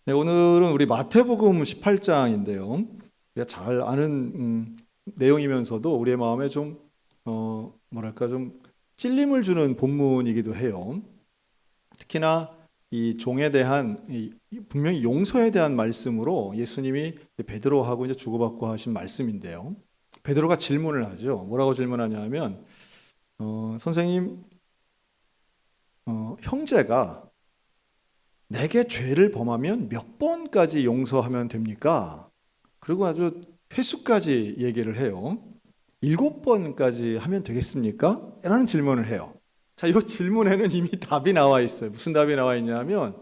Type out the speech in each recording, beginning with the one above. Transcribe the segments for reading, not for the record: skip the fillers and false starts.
네, 오늘은 우리 마태복음 18장인데요. 우리가 잘 아는 내용이면서도 우리의 마음에 좀 뭐랄까 좀 찔림을 주는 본문이기도 해요. 특히나 이 종에 대한 분명히 용서에 대한 말씀으로 예수님이 베드로하고 이제 주고받고 하신 말씀인데요. 베드로가 질문을 하죠. 뭐라고 질문하냐면 선생님, 형제가 내게 죄를 범하면 몇 번까지 용서하면 됩니까? 그리고 아주 횟수까지 얘기를 해요. 7번까지 하면 되겠습니까? 라는 질문을 해요. 자, 이 질문에는 이미 답이 나와 있어요. 무슨 답이 나와 있냐면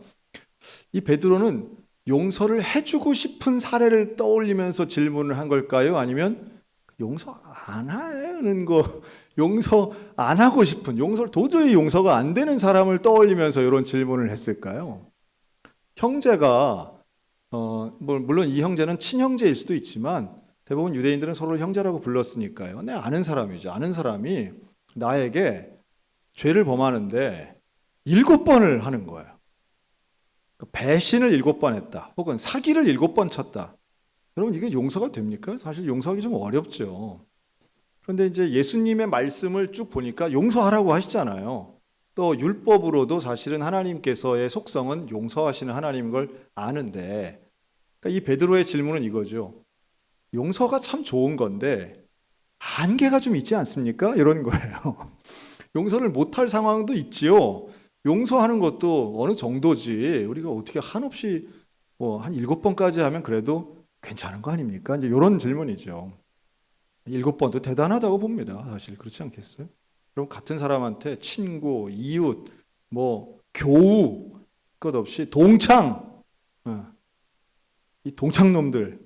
이 베드로는 용서를 해주고 싶은 사례를 떠올리면서 질문을 한 걸까요? 아니면 용서 안 하는 거, 용서 안 하고 싶은, 도저히 용서가 안 되는 사람을 떠올리면서 이런 질문을 했을까요? 형제가 물론 이 형제는 친형제일 수도 있지만 대부분 유대인들은 서로 형제라고 불렀으니까요. 내 아는 사람이죠. 아는 사람이 나에게 죄를 범하는데 7번을 하는 거예요. 배신을 7번 했다. 혹은 사기를 7번 쳤다. 여러분 이게 용서가 됩니까? 사실 용서하기 좀 어렵죠. 그런데 이제 예수님의 말씀을 쭉 보니까 용서하라고 하시잖아요. 또 율법으로도 사실은 하나님께서의 속성은 용서하시는 하나님인 걸 아는데, 그러니까 이 베드로의 질문은 이거죠. 용서가 참 좋은 건데 한계가 좀 있지 않습니까? 이런 거예요. 용서를 못할 상황도 있지요. 용서하는 것도 어느 정도지. 우리가 어떻게 한없이 한 7번까지 하면 그래도 괜찮은 거 아닙니까? 이제 이런 질문이죠. 7번도 대단하다고 봅니다. 사실 그렇지 않겠어요? 그럼 같은 사람한테 친구, 이웃, 교우, 것 없이 동창, 이 동창놈들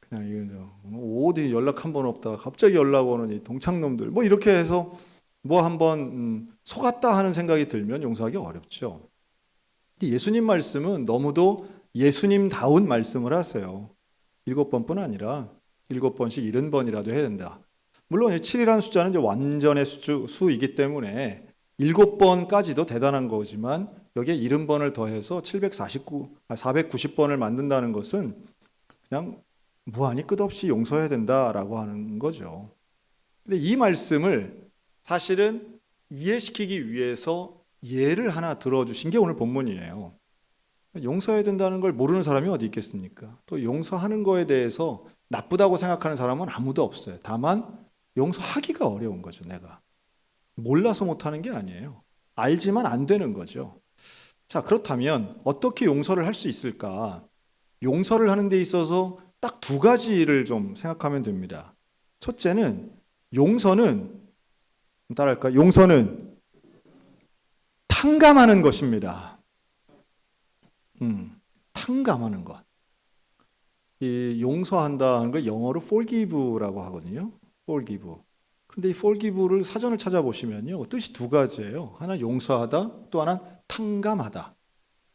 그냥 어디 연락 한 번 없다가 갑자기 연락 오는 이 동창놈들 이렇게 해서 한번 속았다 하는 생각이 들면 용서하기 어렵죠. 예수님 말씀은 너무도 예수님다운 말씀을 하세요. 7번뿐 아니라 7번씩 70번이라도 해야 된다. 물론 7이라는 숫자는 이제 완전의 수이기 때문에 7번까지도 대단한 거지만 여기에 70번을 더해서 490번을 만든다는 것은 그냥 무한히 끝없이 용서해야 된다라고 하는 거죠. 근데 이 말씀을 사실은 이해시키기 위해서 예를 하나 들어주신 게 오늘 본문이에요. 용서해야 된다는 걸 모르는 사람이 어디 있겠습니까? 또 용서하는 거에 대해서 나쁘다고 생각하는 사람은 아무도 없어요. 다만 용서하기가 어려운 거죠, 내가. 몰라서 못하는 게 아니에요. 알지만 안 되는 거죠. 자, 그렇다면 어떻게 용서를 할 수 있을까? 용서를 하는 데 있어서 딱 두 가지를 좀 생각하면 됩니다. 첫째는 용서는 따라할까? 용서는 탕감하는 것입니다. 탕감하는 것. 이 용서한다 하는 걸 영어로 forgive라고 하거든요. forgive. 근데 이 forgive를 사전을 찾아보시면요. 뜻이 두 가지예요. 하나 용서하다, 또 하나 탕감하다.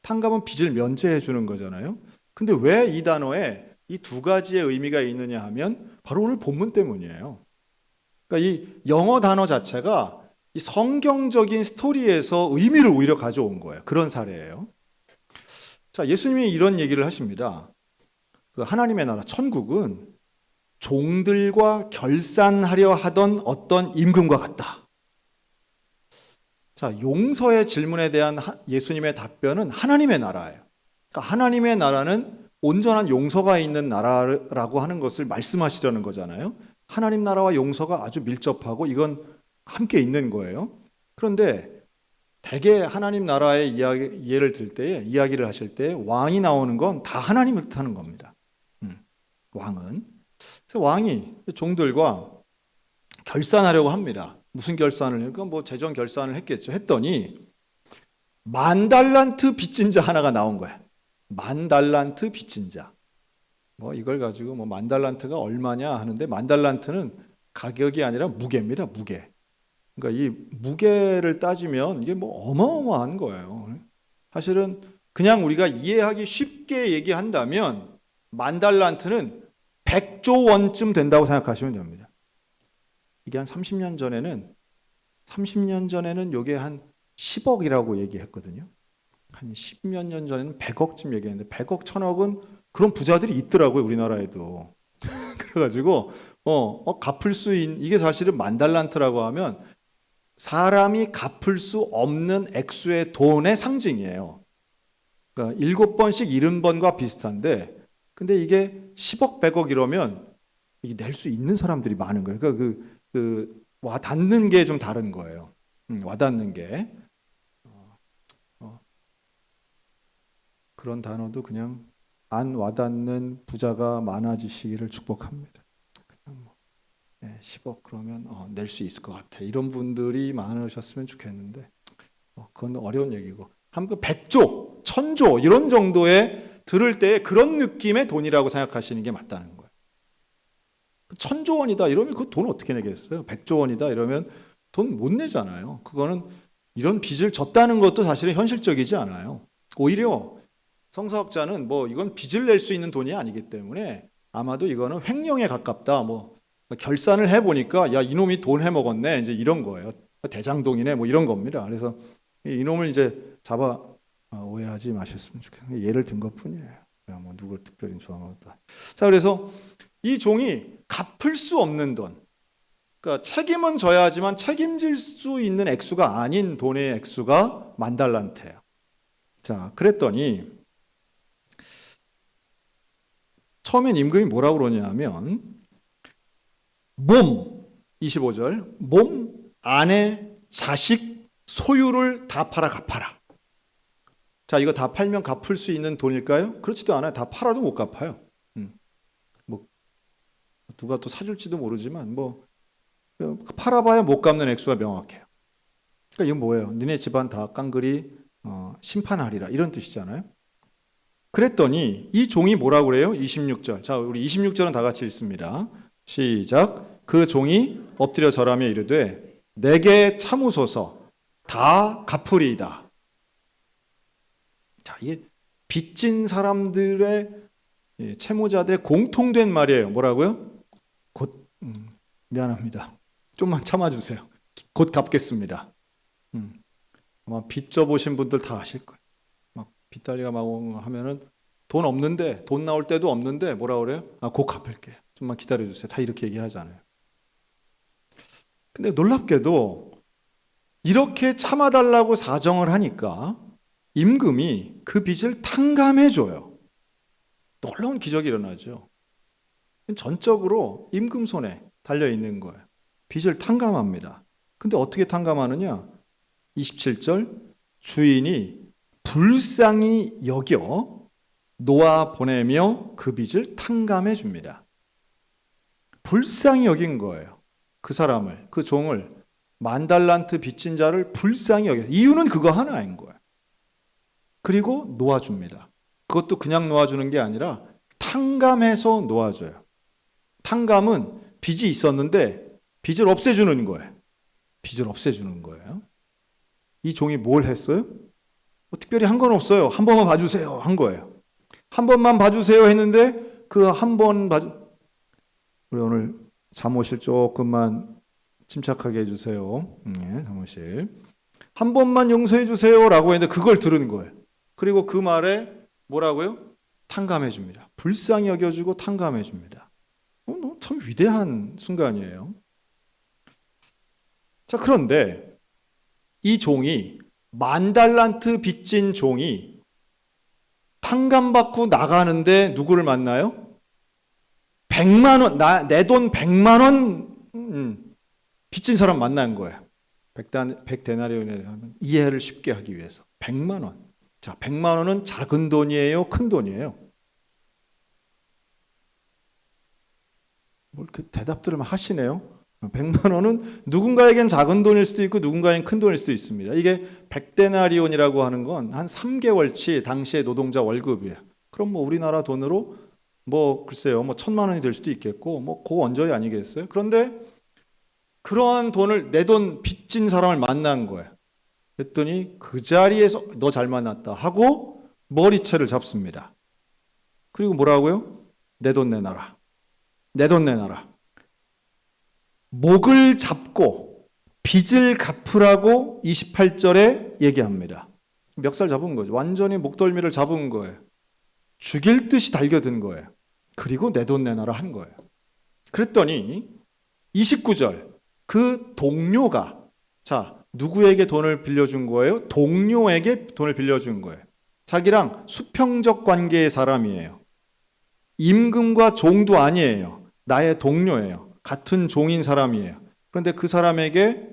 탕감은 빚을 면제해 주는 거잖아요. 근데 왜 이 단어에 이 두 가지의 의미가 있느냐 하면 바로 오늘 본문 때문이에요. 그러니까 이 영어 단어 자체가 이 성경적인 스토리에서 의미를 오히려 가져온 거예요. 그런 사례예요. 자, 예수님이 이런 얘기를 하십니다. 그 하나님의 나라 천국은 종들과 결산하려 하던 어떤 임금과 같다. 자, 용서의 질문에 대한 예수님의 답변은 하나님의 나라예요. 그러니까 하나님의 나라는 온전한 용서가 있는 나라라고 하는 것을 말씀하시려는 거잖아요. 하나님 나라와 용서가 아주 밀접하고 이건 함께 있는 거예요. 그런데 대개 하나님 나라의 예를 들 때, 이야기를 하실 때 왕이 나오는 건 다 하나님을 뜻하는 겁니다. 왕은. 그래서 왕이 종들과 결산하려고 합니다. 무슨 결산을 해요? 재정 결산을 했겠죠. 했더니 10,000달란트 빚진 자 하나가 나온 거야. 10,000달란트 빚진 자. 이걸 가지고 10,000달란트가 얼마냐 하는데 10,000달란트는 가격이 아니라 무게입니다. 무게. 그러니까 이 무게를 따지면 이게 어마어마한 거예요. 사실은 그냥 우리가 이해하기 쉽게 얘기한다면 10,000달란트는 100조 원쯤 된다고 생각하시면 됩니다. 이게 한 30년 전에는 이게 한 10억이라고 얘기했거든요. 한 10몇 년 전에는 100억쯤 얘기했는데 100억, 1000억은 그런 부자들이 있더라고요, 우리나라에도. 그래가지고 갚을 수 있는, 이게 사실은 만달란트라고 하면 사람이 갚을 수 없는 액수의 돈의 상징이에요. 그러니까 7번씩 70번과 비슷한데, 근데 이게 10억, 100억 이러면 이게 낼 수 있는 사람들이 많은 거예요. 그러니까 와 닿는 게 좀 다른 거예요. 와 닿는 게. 그런 단어도 그냥 안 와닿는 부자가 많아지시기를 축복합니다. 그냥 10억 그러면 낼 수 있을 것 같아. 이런 분들이 많으셨으면 좋겠는데 그건 어려운 얘기고. 한번 100조, 1000조 이런 정도에 들을 때 그런 느낌의 돈이라고 생각하시는 게 맞다는 거예요. 1000조 원이다 이러면 그 돈 어떻게 내겠어요? 100조 원이다 이러면 돈 못 내잖아요. 그거는 이런 빚을 졌다는 것도 사실은 현실적이지 않아요. 오히려 성서학자는 이건 빚을 낼 수 있는 돈이 아니기 때문에 아마도 이거는 횡령에 가깝다. 결산을 해보니까 야 이놈이 돈 해먹었네. 이제 이런 거예요. 대장동이네. 이런 겁니다. 그래서 이놈을 이제 잡아 오해하지 마셨으면 좋겠어요. 예를 든 것뿐이에요. 누굴 특별히 좋아하는 것도. 자, 그래서 이 종이 갚을 수 없는 돈. 그러니까 책임은 져야 하지만 책임질 수 있는 액수가 아닌 돈의 액수가 10,000달란트예요. 자, 그랬더니 처음엔 임금이 뭐라고 그러냐면 25절 몸, 아내, 자식, 소유를 다 팔아 갚아라. 자, 이거 다 팔면 갚을 수 있는 돈일까요? 그렇지도 않아요. 다 팔아도 못 갚아요. 누가 또 사줄지도 모르지만 팔아봐야 못 갚는 액수가 명확해요. 그러니까 이건 뭐예요? 니네 집안 다 깡그리 심판하리라 이런 뜻이잖아요. 그랬더니 이 종이 뭐라고 그래요? 26절. 자, 우리 26절은 다 같이 읽습니다. 시작. 그 종이 엎드려 절하며 이르되 내게 참으소서 다 갚으리이다. 자, 이게 빚진 사람들의 채무자들의 공통된 말이에요. 뭐라고요? 곧 미안합니다. 좀만 참아주세요. 곧 갚겠습니다. 아마 빚 져보신 분들 다 아실 거예요. 빚달리가 막 하면은 돈 없는데 돈 나올 때도 없는데 뭐라 그래요? 곧 갚을게. 좀만 기다려주세요. 다 이렇게 얘기하잖아요. 근데 놀랍게도 이렇게 참아달라고 사정을 하니까 임금이 그 빚을 탕감해줘요. 놀라운 기적이 일어나죠. 전적으로 임금 손에 달려있는 거예요. 빚을 탕감합니다. 근데 어떻게 탕감하느냐? 27절 주인이 불쌍히 여겨 놓아 보내며 그 빚을 탕감해 줍니다. 불쌍히 여긴 거예요. 그 사람을, 그 종을, 10,000달란트 빚진 자를 불쌍히 여겨. 이유는 그거 하나인 거예요. 그리고 놓아줍니다. 그것도 그냥 놓아주는 게 아니라 탕감해서 놓아줘요. 탕감은 빚이 있었는데 빚을 없애주는 거예요. 빚을 없애주는 거예요. 이 종이 뭘 했어요? 특별히 한 건 없어요. 한 번만 봐주세요. 한 거예요. 한 번만 봐주세요 했는데 그 한 번 우리 오늘 잠옷을 조금만 침착하게 해주세요. 잠옷을. 한 번만 용서해 주세요라고 했는데 그걸 들은 거예요. 그리고 그 말에 뭐라고요? 탕감해 줍니다. 불쌍히 여겨주고 탕감해 줍니다. 참 위대한 순간이에요. 자, 그런데 이 종이 10,000달란트 빚진 종이 탕감받고 나가는데 누구를 만나요? 100만 원, 내 돈 100만 원 빚진 사람 만난 거예요. 100데나리온에 하면 이해를 쉽게 하기 위해서 100만 원. 자, 100만 원은 작은 돈이에요, 큰 돈이에요? 그 대답들을 막 하시네요. 100만 원은 누군가에겐 작은 돈일 수도 있고 누군가에겐 큰 돈일 수도 있습니다. 이게 100데나리온이라고 하는 건 한 3개월치 당시의 노동자 월급이에요. 그럼 우리나라 돈으로 글쎄요, 1,000만 원이 될 수도 있겠고, 그 언저리 아니겠어요? 그런데 그러한 돈을, 내 돈 빚진 사람을 만난 거예요. 그랬더니 그 자리에서 너 잘 만났다 하고 머리채를 잡습니다. 그리고 뭐라고요? 내 돈 내놔라. 내 돈 내놔라. 목을 잡고 빚을 갚으라고 28절에 얘기합니다. 멱살 잡은 거죠. 완전히 목덜미를 잡은 거예요. 죽일 듯이 달겨든 거예요. 그리고 내 돈 내놔라 한 거예요. 그랬더니 29절 그 동료가 누구에게 돈을 빌려준 거예요? 동료에게 돈을 빌려준 거예요. 자기랑 수평적 관계의 사람이에요. 임금과 종도 아니에요. 나의 동료예요. 같은 종인 사람이에요. 그런데 그 사람에게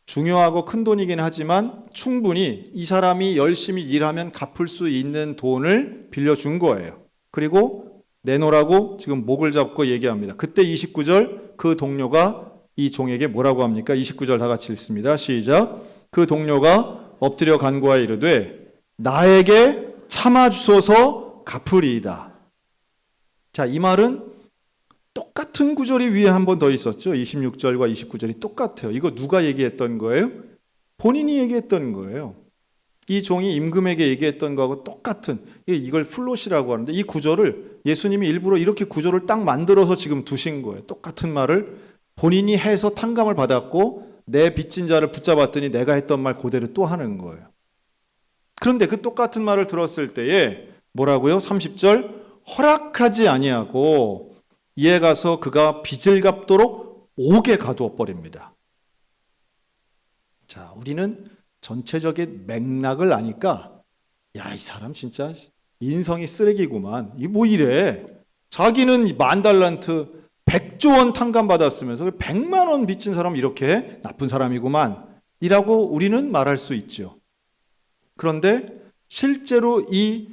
중요하고 큰 돈이긴 하지만 충분히 이 사람이 열심히 일하면 갚을 수 있는 돈을 빌려준 거예요. 그리고 내놓으라고 지금 목을 잡고 얘기합니다. 그때 29절 그 동료가 이 종에게 뭐라고 합니까? 29절 다 같이 읽습니다. 시작. 그 동료가 엎드려 간구하여 이르되 나에게 참아주소서 갚으리이다. 자, 이 말은 똑같은 구절이 위에 한 번 더 있었죠. 26절과 29절이 똑같아요. 이거 누가 얘기했던 거예요? 본인이 얘기했던 거예요. 이 종이 임금에게 얘기했던 거하고 똑같은, 이걸 플롯이라고 하는데 이 구절을 예수님이 일부러 이렇게 구절을 딱 만들어서 지금 두신 거예요. 똑같은 말을 본인이 해서 탕감을 받았고 내 빚진 자를 붙잡았더니 내가 했던 말 그대로 또 하는 거예요. 그런데 그 똑같은 말을 들었을 때에 뭐라고요? 30절 허락하지 아니하고 이에 가서 그가 빚을 갚도록 옥에 가두어 버립니다. 자, 우리는 전체적인 맥락을 아니까 야, 이 사람 진짜 인성이 쓰레기구만. 이 뭐 이래. 자기는 10,000달란트 100조 원 탕감 받았으면서 100만 원 빚진 사람 이렇게 나쁜 사람이구만. 이라고 우리는 말할 수 있죠. 그런데 실제로 이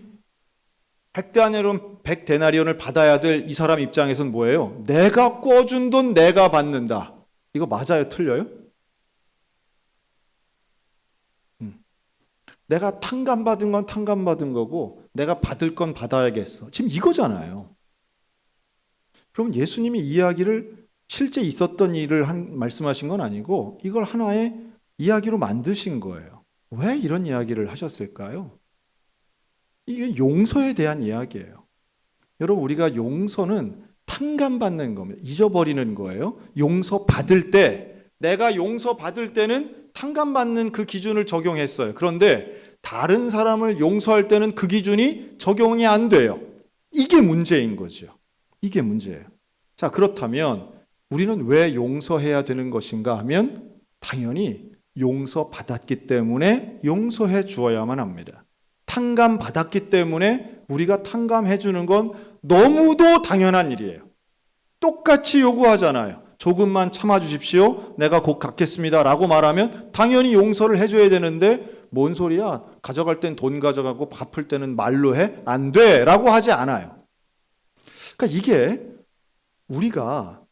100데나리온을 받아야 될 이 사람 입장에서는 뭐예요? 내가 꿔준 돈 내가 받는다. 이거 맞아요? 틀려요? 내가 탕감받은 건 탕감받은 거고 내가 받을 건 받아야겠어. 지금 이거잖아요. 그럼 예수님이 이 이야기를 실제 있었던 일을 말씀하신 건 아니고 이걸 하나의 이야기로 만드신 거예요. 왜 이런 이야기를 하셨을까요? 이게 용서에 대한 이야기예요. 여러분, 우리가 용서는 탕감받는 겁니다. 잊어버리는 거예요. 용서받을 때, 내가 용서받을 때는 탕감받는 그 기준을 적용했어요. 그런데 다른 사람을 용서할 때는 그 기준이 적용이 안 돼요. 이게 문제인 거죠. 이게 문제예요. 자, 그렇다면 우리는 왜 용서해야 되는 것인가 하면 당연히 용서받았기 때문에 용서해 주어야만 합니다. 탕감받았기 때문에 우리가 탕감해 주는 건 너무도 당연한 일이에요. 똑같이 요구하잖아요. 조금만 참아 주십시오. 내가 곧 갚겠습니다. 라고 말하면 당연히 용서를 해줘야 되는데 뭔 소리야? 가져갈 땐 돈 가져가고 갚을 때는 말로 해? 안 돼! 라고 하지 않아요. 그러니까 이게 우리가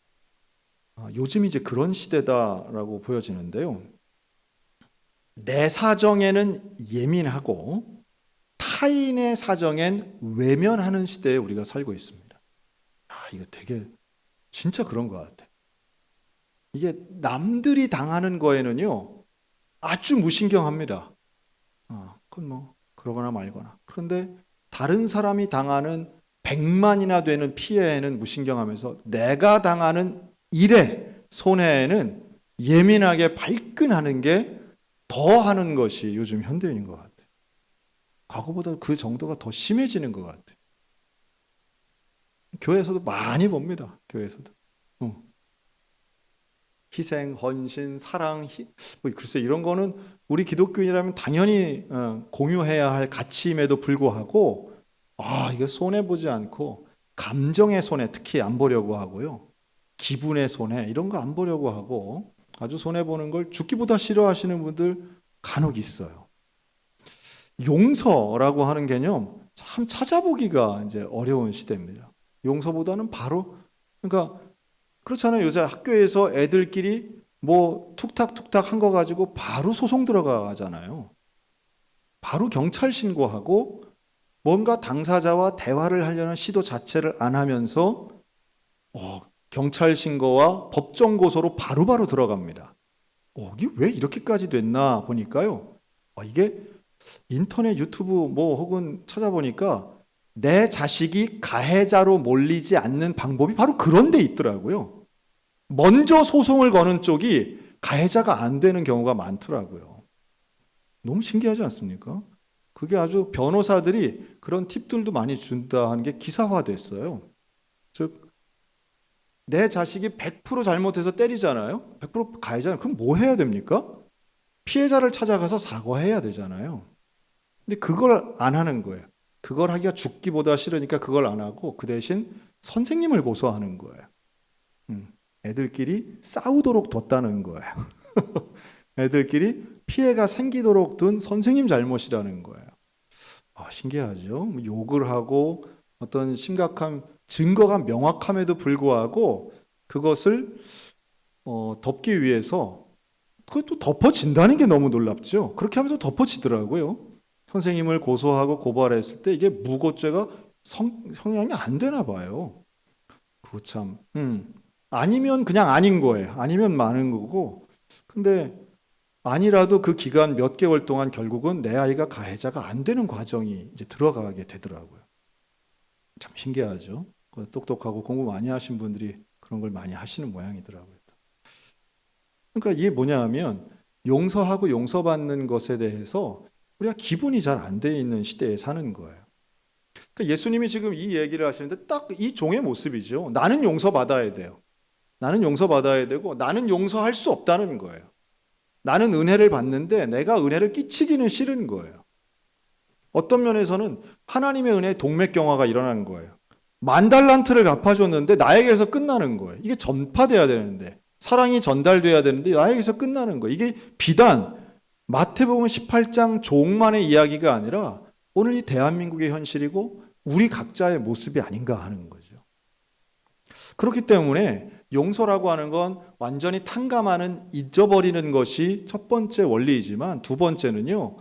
요즘 이제 그런 시대다라고 보여지는데요. 내 사정에는 예민하고 타인의 사정엔 외면하는 시대에 우리가 살고 있습니다. 이거 되게 진짜 그런 것 같아요. 이게 남들이 당하는 거에는요 아주 무신경합니다. 그건 뭐 그러거나 말거나. 그런데 다른 사람이 당하는 100만이나 되는 피해에는 무신경하면서 내가 당하는 일에 손해에는 예민하게 발끈하는 게 더 하는 것이 요즘 현대인인 것 같아요. 과거보다 그 정도가 더 심해지는 것 같아요. 교회에서도 많이 봅니다. 교회에서도. 희생, 헌신, 사랑, 글쎄 이런 거는 우리 기독교인이라면 당연히 공유해야 할 가치임에도 불구하고 이게 손해보지 않고 감정의 손해 특히 안 보려고 하고요. 기분의 손해 이런 거 안 보려고 하고 아주 손해보는 걸 죽기보다 싫어하시는 분들 간혹 있어요. 용서라고 하는 개념 참 찾아보기가 이제 어려운 시대입니다. 용서보다는 바로 그러니까 그렇잖아요. 요새 학교에서 애들끼리 뭐 툭탁툭탁 한 거 가지고 바로 소송 들어가잖아요. 바로 경찰 신고하고 뭔가 당사자와 대화를 하려는 시도 자체를 안 하면서 경찰 신고와 법정 고소로 바로바로 들어갑니다. 이게 왜 이렇게까지 됐나 보니까요. 이게 인터넷 유튜브 뭐 혹은 찾아보니까 내 자식이 가해자로 몰리지 않는 방법이 바로 그런 데 있더라고요. 먼저 소송을 거는 쪽이 가해자가 안 되는 경우가 많더라고요. 너무 신기하지 않습니까? 그게 아주 변호사들이 그런 팁들도 많이 준다 하는 게 기사화됐어요. 즉, 내 자식이 100% 잘못해서 때리잖아요. 100% 가해잖아요. 그럼 뭐 해야 됩니까? 피해자를 찾아가서 사과해야 되잖아요. 근데 그걸 안 하는 거예요. 그걸 하기가 죽기보다 싫으니까 그걸 안 하고 그 대신 선생님을 고소하는 거예요. 애들끼리 싸우도록 뒀다는 거예요. 애들끼리 피해가 생기도록 둔 선생님 잘못이라는 거예요. 신기하죠? 욕을 하고 어떤 심각한 증거가 명확함에도 불구하고 그것을 덮기 위해서 그것도 덮어진다는 게 너무 놀랍죠. 그렇게 하면서 덮어지더라고요. 선생님을 고소하고 고발했을 때 이게 무고죄가 성향이 안 되나 봐요. 그거 참. 아니면 그냥 아닌 거예요. 아니면 많은 거고. 근데 아니라도 그 기간 몇 개월 동안 결국은 내 아이가 가해자가 안 되는 과정이 이제 들어가게 되더라고요. 참 신기하죠. 똑똑하고 공부 많이 하신 분들이 그런 걸 많이 하시는 모양이더라고요. 그러니까 이게 뭐냐 하면 용서하고 용서받는 것에 대해서 우리가 기본이 잘 안 돼 있는 시대에 사는 거예요. 그러니까 예수님이 지금 이 얘기를 하시는데 딱 이 종의 모습이죠. 나는 용서받아야 돼요. 나는 용서받아야 되고 나는 용서할 수 없다는 거예요. 나는 은혜를 받는데 내가 은혜를 끼치기는 싫은 거예요. 어떤 면에서는 하나님의 은혜의 동맥경화가 일어나는 거예요. 10,000달란트를 갚아줬는데 나에게서 끝나는 거예요. 이게 전파돼야 되는데 사랑이 전달돼야 되는데 나에게서 끝나는 거예요. 이게 비단 마태복음 18장 종만의 이야기가 아니라 오늘 이 대한민국의 현실이고 우리 각자의 모습이 아닌가 하는 거죠. 그렇기 때문에 용서라고 하는 건 완전히 탕감하는 잊어버리는 것이 첫 번째 원리이지만 두 번째는요.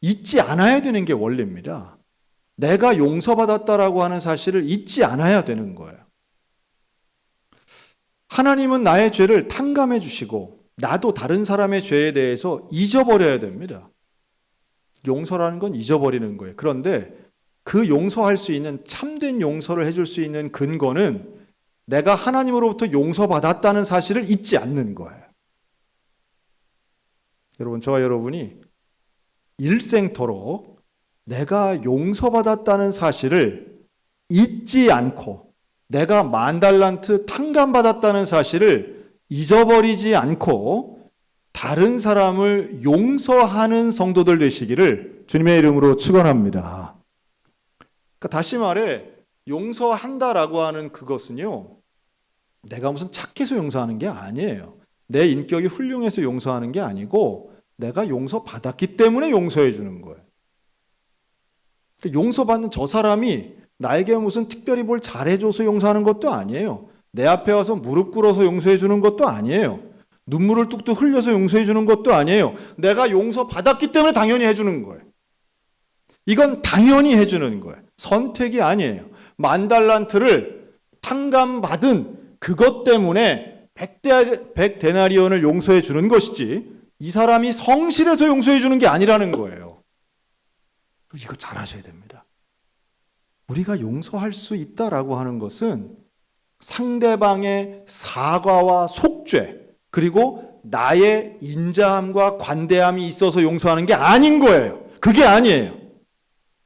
잊지 않아야 되는 게 원리입니다. 내가 용서받았다라고 하는 사실을 잊지 않아야 되는 거예요. 하나님은 나의 죄를 탕감해 주시고 나도 다른 사람의 죄에 대해서 잊어버려야 됩니다. 용서라는 건 잊어버리는 거예요. 그런데 그 용서할 수 있는 참된 용서를 해줄 수 있는 근거는 내가 하나님으로부터 용서받았다는 사실을 잊지 않는 거예요. 여러분, 저와 여러분이 일생토록 내가 용서받았다는 사실을 잊지 않고 내가 10,000달란트 탕감받았다는 사실을 잊어버리지 않고 다른 사람을 용서하는 성도들 되시기를 주님의 이름으로 축원합니다. 그러니까 다시 말해 용서한다라고 하는 그것은요. 내가 무슨 착해서 용서하는 게 아니에요. 내 인격이 훌륭해서 용서하는 게 아니고 내가 용서받았기 때문에 용서해 주는 거예요. 용서받는 저 사람이 나에게 무슨 특별히 뭘 잘해줘서 용서하는 것도 아니에요. 내 앞에 와서 무릎 꿇어서 용서해 주는 것도 아니에요. 눈물을 뚝뚝 흘려서 용서해 주는 것도 아니에요. 내가 용서받았기 때문에 당연히 해주는 거예요. 이건 당연히 해주는 거예요. 선택이 아니에요. 10,000달란트를 탕감받은 그것 때문에 100데나리온을 용서해 주는 것이지 이 사람이 성실해서 용서해 주는 게 아니라는 거예요. 이거 잘 아셔야 됩니다. 우리가 용서할 수 있다라고 하는 것은 상대방의 사과와 속죄 그리고 나의 인자함과 관대함이 있어서 용서하는 게 아닌 거예요. 그게 아니에요.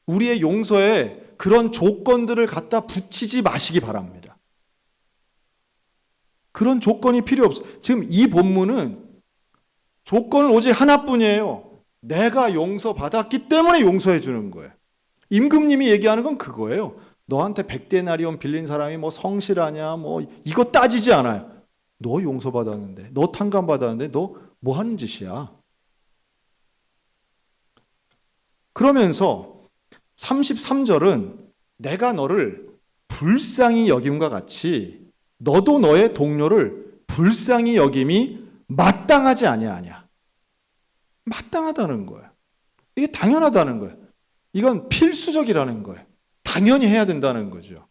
우리의 용서에 그런 조건들을 갖다 붙이지 마시기 바랍니다. 그런 조건이 필요 없어요. 지금 이 본문은 조건은 오직 하나뿐이에요. 내가 용서받았기 때문에 용서해 주는 거예요. 임금님이 얘기하는 건 그거예요. 너한테 100데나리온 빌린 사람이 뭐 성실하냐 뭐 이거 따지지 않아요. 너 용서받았는데 너 탕감받았는데 너 뭐 하는 짓이야. 그러면서 33절은 내가 너를 불쌍히 여김과 같이 너도 너의 동료를 불쌍히 여김이 마땅하지 아니하냐. 마땅하다는 거예요. 이게 당연하다는 거예요. 이건 필수적이라는 거예요. 당연히 해야 된다는 거죠.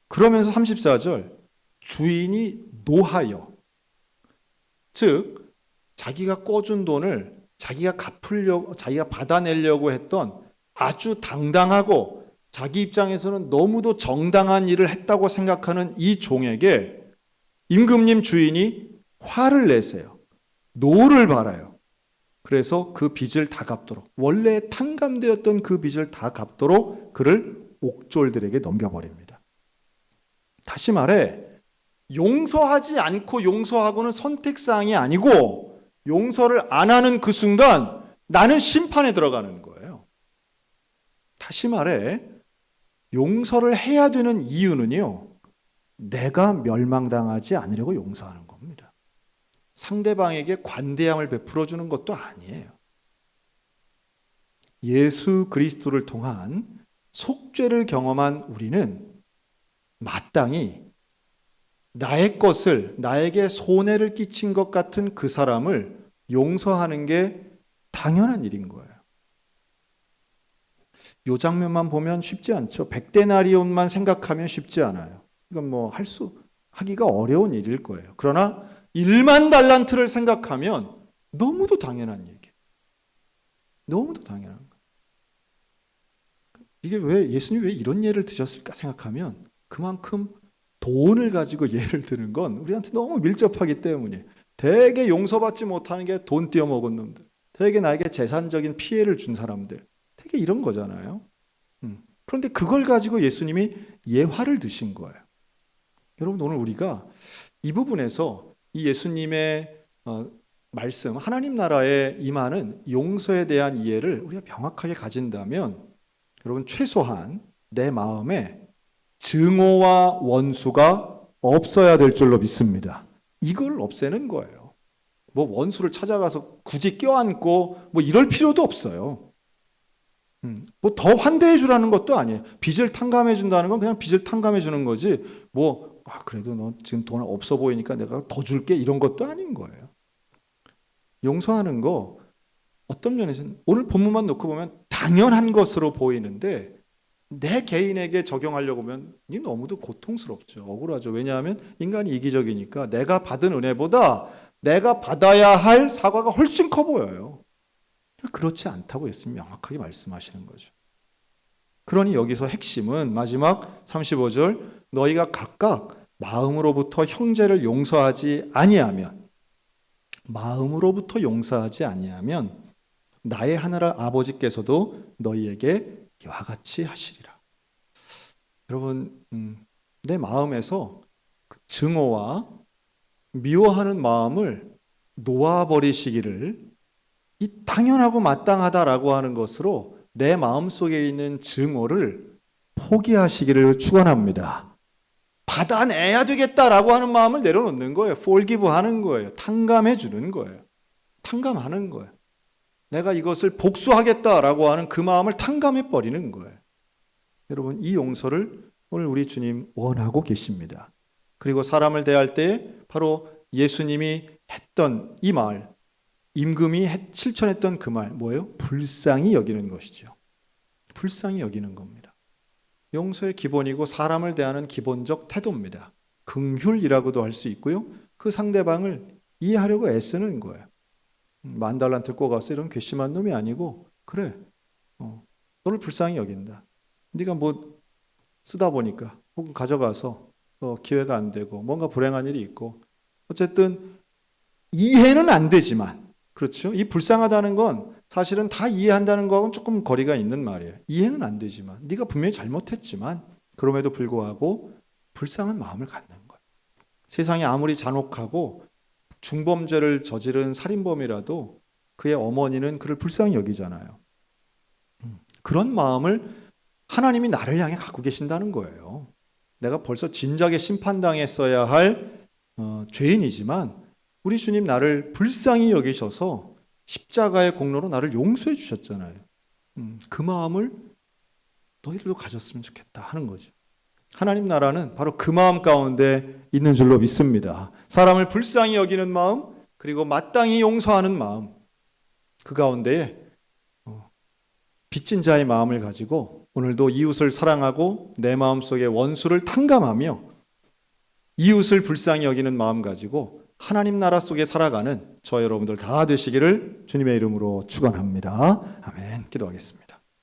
그러면서 34절 주인이 노하여 즉 자기가 꿔준 돈을 자기가 갚으려고 자기가 받아내려고 했던 아주 당당하고 자기 입장에서는 너무도 정당한 일을 했다고 생각하는 이 종에게 임금님 주인이 화를 내세요. 노를 발아요. 그래서 그 빚을 다 갚도록, 원래 탕감되었던 그 빚을 다 갚도록 그를 옥졸들에게 넘겨버립니다. 다시 말해, 용서하지 않고 용서하고는 선택사항이 아니고, 용서를 안 하는 그 순간 나는 심판에 들어가는 거예요. 다시 말해, 용서를 해야 되는 이유는요, 내가 멸망당하지 않으려고 용서하는 겁니다. 상대방에게 관대함을 베풀어 주는 것도 아니에요. 예수 그리스도를 통한 속죄를 경험한 우리는 마땅히 나의 것을, 나에게 손해를 끼친 것 같은 그 사람을 용서하는 게 당연한 일인 거예요. 이 장면만 보면 쉽지 않죠. 100데나리온만 생각하면 쉽지 않아요. 이건 뭐 하기가 어려운 일일 거예요. 그러나 1만 달란트를 생각하면 너무도 당연한 얘기예요. 너무도 당연한 거예요. 이게 왜 예수님이 왜 이런 예를 드셨을까 생각하면 그만큼 돈을 가지고 예를 드는 건 우리한테 너무 밀접하기 때문이에요. 되게 용서받지 못하는 게 돈 떼어먹은 놈들, 되게 나에게 재산적인 피해를 준 사람들, 되게 이런 거잖아요. 그런데 그걸 가지고 예수님이 예화를 드신 거예요. 여러분, 오늘 우리가 이 부분에서 이 예수님의 말씀, 하나님 나라에 임하는 용서에 대한 이해를 우리가 명확하게 가진다면, 여러분, 최소한 내 마음에 증오와 원수가 없어야 될 줄로 믿습니다. 이걸 없애는 거예요. 뭐 원수를 찾아가서 굳이 껴안고 뭐 이럴 필요도 없어요. 뭐 더 환대해 주라는 것도 아니에요. 빚을 탕감해 준다는 건 그냥 빚을 탕감해 주는 거지, 뭐 그래도 너 지금 돈 없어 보이니까 내가 더 줄게, 이런 것도 아닌 거예요. 용서하는 거 어떤 면에서는 오늘 본문만 놓고 보면 당연한 것으로 보이는데, 내 개인에게 적용하려고 하면 이 너무도 고통스럽죠. 억울하죠. 왜냐하면 인간이 이기적이니까 내가 받은 은혜보다 내가 받아야 할 사과가 훨씬 커 보여요. 그렇지 않다고 예수님이 명확하게 말씀하시는 거죠. 그러니 여기서 핵심은 마지막 35절, 너희가 각각 마음으로부터 형제를 용서하지 아니하면, 마음으로부터 용서하지 아니하면 나의 하늘의 아버지께서도 너희에게 이와 같이 하시리라. 여러분, 내 마음에서 그 증오와 미워하는 마음을 놓아버리시기를, 이 당연하고 마땅하다라고 하는 것으로 내 마음속에 있는 증오를 포기하시기를 축원합니다. 받아내야 되겠다라고 하는 마음을 내려놓는 거예요. forgive 하는 거예요. 탕감해 주는 거예요. 탕감하는 거예요. 내가 이것을 복수하겠다라고 하는 그 마음을 탕감해 버리는 거예요. 여러분, 이 용서를 오늘 우리 주님 원하고 계십니다. 그리고 사람을 대할 때 바로 예수님이 했던 이 말, 임금이 실천했던 그 말, 뭐예요? 불쌍히 여기는 것이죠. 불쌍히 여기는 겁니다. 용서의 기본이고 사람을 대하는 기본적 태도입니다. 긍휼이라고도 할 수 있고요, 그 상대방을 이해하려고 애쓰는 거예요. 10,000달란트를 꿔가서 이런 괘씸한 놈이 아니고, 그래, 너를 불쌍히 여긴다. 네가 뭐 쓰다 보니까 혹은 가져가서 기회가 안 되고 뭔가 불행한 일이 있고, 어쨌든 이해는 안 되지만, 그렇죠? 이 불쌍하다는 건 사실은 다 이해한다는 거하고는 조금 거리가 있는 말이에요. 이해는 안 되지만, 네가 분명히 잘못했지만 그럼에도 불구하고 불쌍한 마음을 갖는 거예요. 세상이 아무리 잔혹하고 중범죄를 저지른 살인범이라도 그의 어머니는 그를 불쌍히 여기잖아요. 그런 마음을 하나님이 나를 향해 갖고 계신다는 거예요. 내가 벌써 진작에 심판당했어야 할 죄인이지만 우리 주님 나를 불쌍히 여기셔서 십자가의 공로로 나를 용서해 주셨잖아요. 그 마음을 너희들도 가졌으면 좋겠다 하는 거죠. 하나님 나라는 바로 그 마음 가운데 있는 줄로 믿습니다. 사람을 불쌍히 여기는 마음, 그리고 마땅히 용서하는 마음, 그 가운데에 빚진 자의 마음을 가지고 오늘도 이웃을 사랑하고 내 마음속에 원수를 탕감하며 이웃을 불쌍히 여기는 마음 가지고 하나님 나라 속에 살아가는 저 여러분들 다 되시기를 주님의 이름으로 축원합니다. 아멘. 기도하겠습니다.